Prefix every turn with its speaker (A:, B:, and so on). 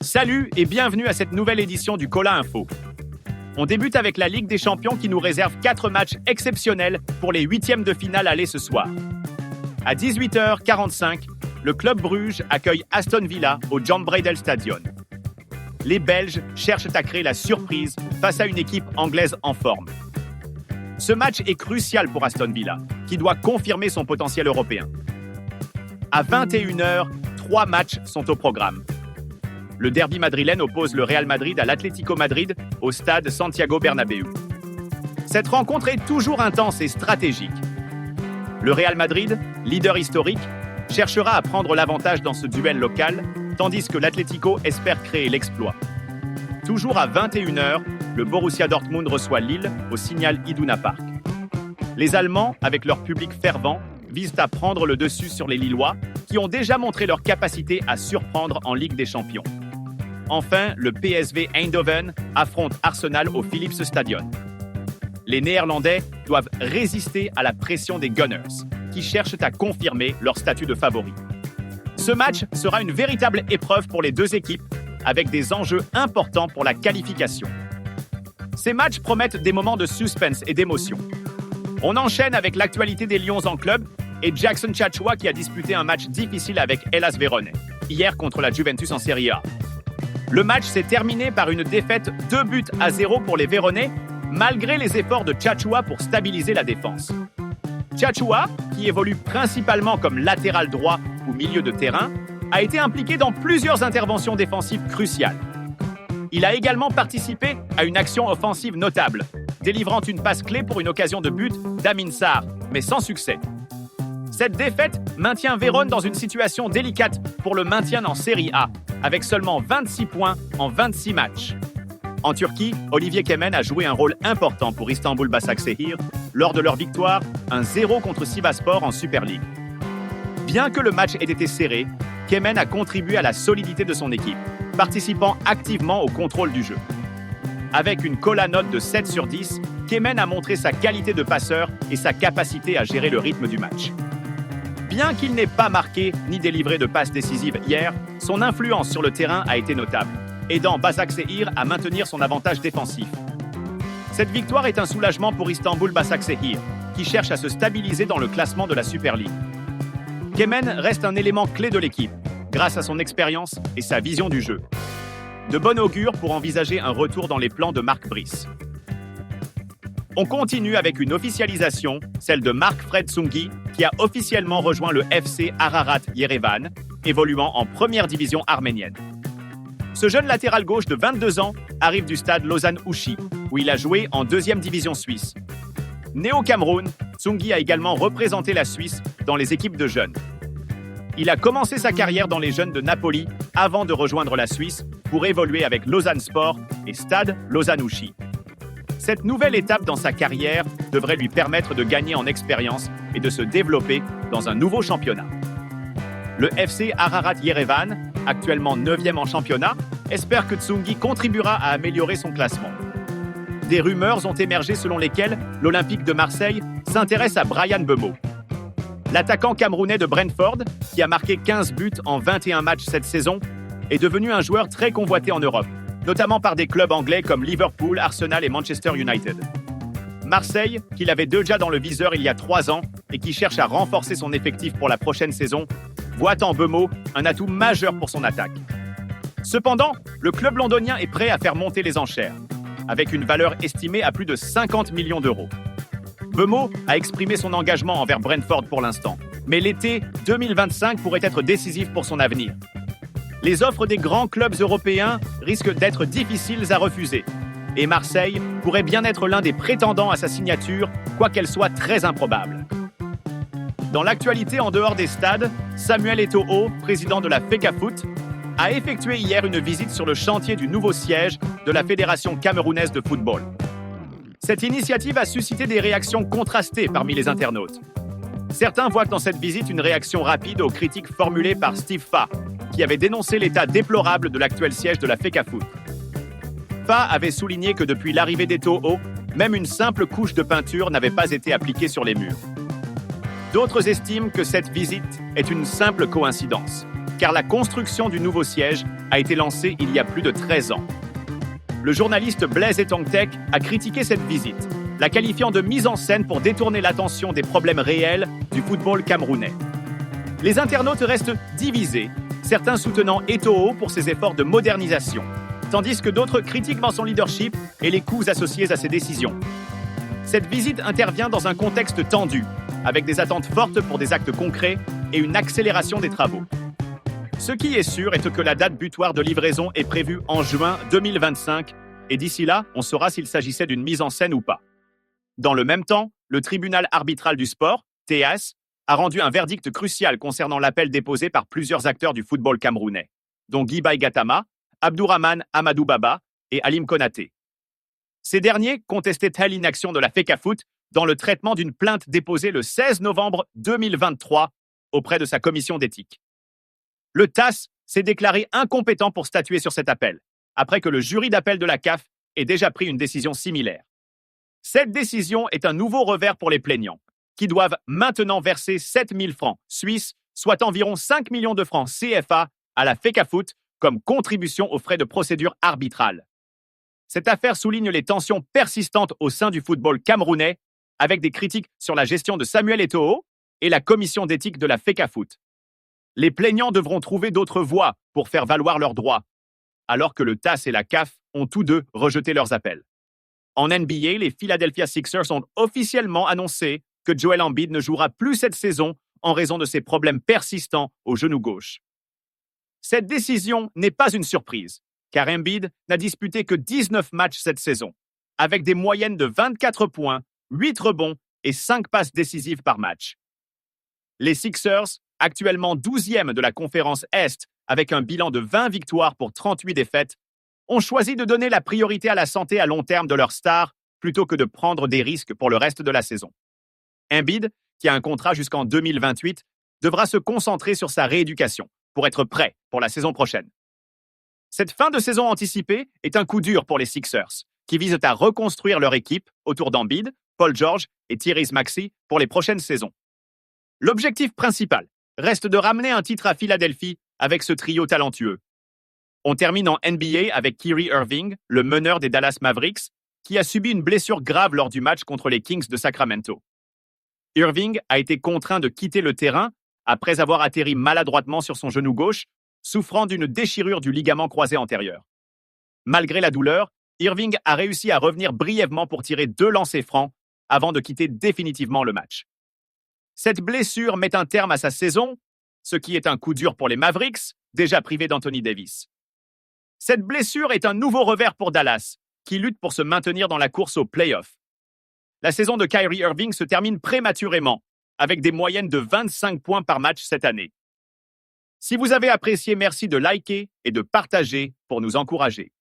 A: Salut et bienvenue à cette nouvelle édition du Cola Info. On débute avec la Ligue des Champions qui nous réserve 4 matchs exceptionnels pour les huitièmes de finale aller ce soir. À 18h45, le club Bruges accueille Aston Villa au Jan Breydel Stadion. Les Belges cherchent à créer la surprise face à une équipe anglaise en forme. Ce match est crucial pour Aston Villa, qui doit confirmer son potentiel européen. À 21h, 3 matchs sont au programme. Le derby madrilène oppose le Real Madrid à l'Atlético Madrid au stade Santiago Bernabéu. Cette rencontre est toujours intense et stratégique. Le Real Madrid, leader historique, cherchera à prendre l'avantage dans ce duel local, tandis que l'Atlético espère créer l'exploit. Toujours à 21h, le Borussia Dortmund reçoit Lille au Signal Iduna Park. Les Allemands, avec leur public fervent, visent à prendre le dessus sur les Lillois, qui ont déjà montré leur capacité à surprendre en Ligue des Champions. Enfin, le PSV Eindhoven affronte Arsenal au Philips Stadion. Les Néerlandais doivent résister à la pression des Gunners, qui cherchent à confirmer leur statut de favori. Ce match sera une véritable épreuve pour les deux équipes, avec des enjeux importants pour la qualification. Ces matchs promettent des moments de suspense et d'émotion. On enchaîne avec l'actualité des Lions en club et Jackson Tchatchoua qui a disputé un match difficile avec Hellas Vérone, hier contre la Juventus en Serie A. Le match s'est terminé par une défaite 2-0 pour les Véronais, malgré les efforts de Tchatchoua pour stabiliser la défense. Tchatchoua, qui évolue principalement comme latéral droit ou milieu de terrain, a été impliqué dans plusieurs interventions défensives cruciales. Il a également participé à une action offensive notable, délivrant une passe clé pour une occasion de but d'Amin Sarr, mais sans succès. Cette défaite maintient Vérone dans une situation délicate pour le maintien en Serie A, avec seulement 26 points en 26 matchs. En Turquie, Olivier Kemen a joué un rôle important pour Istanbul Başakşehir lors de leur victoire 1-0 contre Sivasspor en Super League. Bien que le match ait été serré, Kemen a contribué à la solidité de son équipe, participant activement au contrôle du jeu. Avec une Cola note de 7 sur 10, Kemen a montré sa qualité de passeur et sa capacité à gérer le rythme du match. Bien qu'il n'ait pas marqué ni délivré de passes décisives hier, son influence sur le terrain a été notable, aidant Başakşehir à maintenir son avantage défensif. Cette victoire est un soulagement pour Istanbul Başakşehir, qui cherche à se stabiliser dans le classement de la Super League. Kemen reste un élément clé de l'équipe, grâce à son expérience et sa vision du jeu. De bon augure pour envisager un retour dans les plans de Marc Brice. On continue avec une officialisation, celle de Marc-Fred Tsungi, qui a officiellement rejoint le FC Ararat Yerevan, évoluant en première division arménienne. Ce jeune latéral gauche de 22 ans arrive du stade Lausanne-Ouchy, où il a joué en deuxième division suisse. Né au Cameroun, Tsungi a également représenté la Suisse dans les équipes de jeunes. Il a commencé sa carrière dans les jeunes de Napoli avant de rejoindre la Suisse pour évoluer avec Lausanne Sport et Stade Lausanne-Ouchy. Cette nouvelle étape dans sa carrière devrait lui permettre de gagner en expérience et de se développer dans un nouveau championnat. Le FC Ararat Yerevan, actuellement 9e en championnat, espère que Tsungi contribuera à améliorer son classement. Des rumeurs ont émergé selon lesquelles l'Olympique de Marseille s'intéresse à Bryan Mbeumo. L'attaquant camerounais de Brentford, qui a marqué 15 buts en 21 matchs cette saison, est devenu un joueur très convoité en Europe, notamment par des clubs anglais comme Liverpool, Arsenal et Manchester United. Marseille, qui l'avait déjà dans le viseur il y a 3 ans et qui cherche à renforcer son effectif pour la prochaine saison, voit en Mbeumo un atout majeur pour son attaque. Cependant, le club londonien est prêt à faire monter les enchères, avec une valeur estimée à plus de 50 millions d'euros. Mbeumo a exprimé son engagement envers Brentford pour l'instant, mais l'été 2025 pourrait être décisif pour son avenir. Les offres des grands clubs européens risquent d'être difficiles à refuser, et Marseille pourrait bien être l'un des prétendants à sa signature, quoiqu'elle soit très improbable. Dans l'actualité en dehors des stades, Samuel Eto'o, président de la FECAFOOT, a effectué hier une visite sur le chantier du nouveau siège de la Fédération camerounaise de football. Cette initiative a suscité des réactions contrastées parmi les internautes. Certains voient dans cette visite une réaction rapide aux critiques formulées par Steve Fa, qui avait dénoncé l'état déplorable de l'actuel siège de la FECAFOOT. Fa avait souligné que depuis l'arrivée d'Eto'o, même une simple couche de peinture n'avait pas été appliquée sur les murs. D'autres estiment que cette visite est une simple coïncidence, car la construction du nouveau siège a été lancée il y a plus de 13 ans. Le journaliste Blaise Etongtek a critiqué cette visite, la qualifiant de mise en scène pour détourner l'attention des problèmes réels du football camerounais. Les internautes restent divisés, certains soutenant Eto'o pour ses efforts de modernisation, tandis que d'autres critiquent son leadership et les coûts associés à ses décisions. Cette visite intervient dans un contexte tendu, avec des attentes fortes pour des actes concrets et une accélération des travaux. Ce qui est sûr est que la date butoir de livraison est prévue en juin 2025, et d'ici là, on saura s'il s'agissait d'une mise en scène ou pas. Dans le même temps, le tribunal arbitral du sport, TAS, a rendu un verdict crucial concernant l'appel déposé par plusieurs acteurs du football camerounais, dont Guy Gatama, Abdourahmane Amadou Baba et Alim Konaté. Ces derniers contestaient l'inaction de la FECAFOOT dans le traitement d'une plainte déposée le 16 novembre 2023 auprès de sa commission d'éthique. Le TAS s'est déclaré incompétent pour statuer sur cet appel, après que le jury d'appel de la CAF ait déjà pris une décision similaire. Cette décision est un nouveau revers pour les plaignants, qui doivent maintenant verser 7 000 francs suisses, soit environ 5 millions de francs CFA, à la FECAFOOT comme contribution aux frais de procédure arbitrale. Cette affaire souligne les tensions persistantes au sein du football camerounais, avec des critiques sur la gestion de Samuel Eto'o et la commission d'éthique de la FECAFOOT. Les plaignants devront trouver d'autres voies pour faire valoir leurs droits, alors que le TAS et la CAF ont tous deux rejeté leurs appels. En NBA, les Philadelphia Sixers ont officiellement annoncé que Joel Embiid ne jouera plus cette saison en raison de ses problèmes persistants au genou gauche. Cette décision n'est pas une surprise, car Embiid n'a disputé que 19 matchs cette saison, avec des moyennes de 24 points, 8 rebonds et 5 passes décisives par match. Les Sixers, actuellement 12e de la conférence Est avec un bilan de 20 victoires pour 38 défaites, ont choisi de donner la priorité à la santé à long terme de leur star plutôt que de prendre des risques pour le reste de la saison. Embiid, qui a un contrat jusqu'en 2028, devra se concentrer sur sa rééducation pour être prêt pour la saison prochaine. Cette fin de saison anticipée est un coup dur pour les Sixers, qui visent à reconstruire leur équipe autour d'Embiid, Paul George et Tyrese Maxey pour les prochaines saisons. L'objectif principal reste de ramener un titre à Philadelphie avec ce trio talentueux. On termine en NBA avec Kyrie Irving, le meneur des Dallas Mavericks, qui a subi une blessure grave lors du match contre les Kings de Sacramento. Irving a été contraint de quitter le terrain après avoir atterri maladroitement sur son genou gauche, souffrant d'une déchirure du ligament croisé antérieur. Malgré la douleur, Irving a réussi à revenir brièvement pour tirer 2 lancers francs avant de quitter définitivement le match. Cette blessure met un terme à sa saison, ce qui est un coup dur pour les Mavericks, déjà privés d'Anthony Davis. Cette blessure est un nouveau revers pour Dallas, qui lutte pour se maintenir dans la course aux playoffs. La saison de Kyrie Irving se termine prématurément, avec des moyennes de 25 points par match cette année. Si vous avez apprécié, merci de liker et de partager pour nous encourager.